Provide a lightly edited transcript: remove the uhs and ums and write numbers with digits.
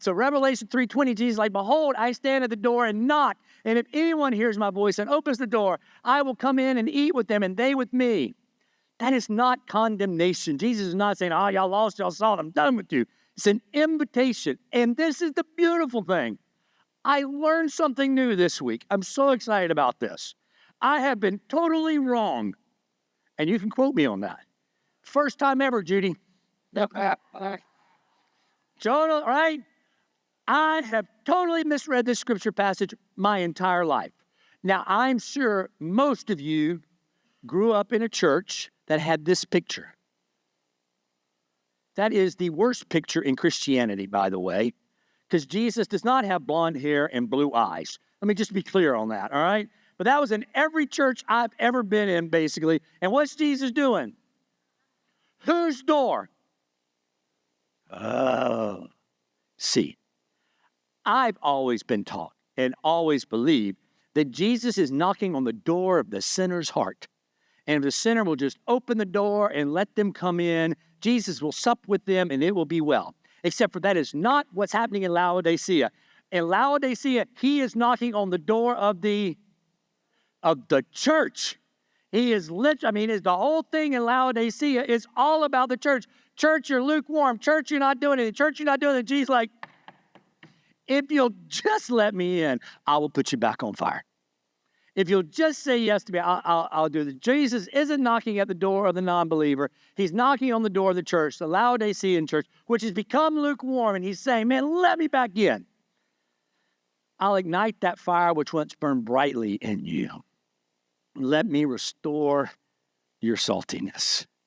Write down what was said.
So Revelation 3:20, Jesus is like, behold, I stand at the door and knock. And if anyone hears my voice and opens the door, I will come in and eat with them and they with me. That is not condemnation. Jesus is not saying, oh, y'all lost, y'all saw it, I'm done with you. It's an invitation. And this is the beautiful thing. I learned something new this week. I'm so excited about this. I have been totally wrong. And you can quote me on that. First time ever, Judy. Jonah, right? I have totally misread this scripture passage my entire life. Now, I'm sure most of you grew up in a church that had this picture. That is the worst picture in Christianity, by the way, because Jesus does not have blonde hair and blue eyes. Let me just be clear on that, all right? But that was in every church I've ever been in, basically. And what's Jesus doing? Whose door? Oh. See, I've always been taught and always believed that Jesus is knocking on the door of the sinner's heart. And if the sinner will just open the door and let them come in, Jesus will sup with them and it will be well. Except for that is not what's happening in Laodicea. In Laodicea, he is knocking on the door of the church. He is the whole thing in Laodicea is all about the church. Church, you're lukewarm. Church, you're not doing anything. Church, you're not doing anything. Jesus like, if you'll just let me in, I will put you back on fire. If you'll just say yes to me, I'll do it. Jesus isn't knocking at the door of the non-believer. He's knocking on the door of the church, the Laodicean church, which has become lukewarm. And he's saying, man, let me back in. I'll ignite that fire which once burned brightly in you. Let me restore your saltiness.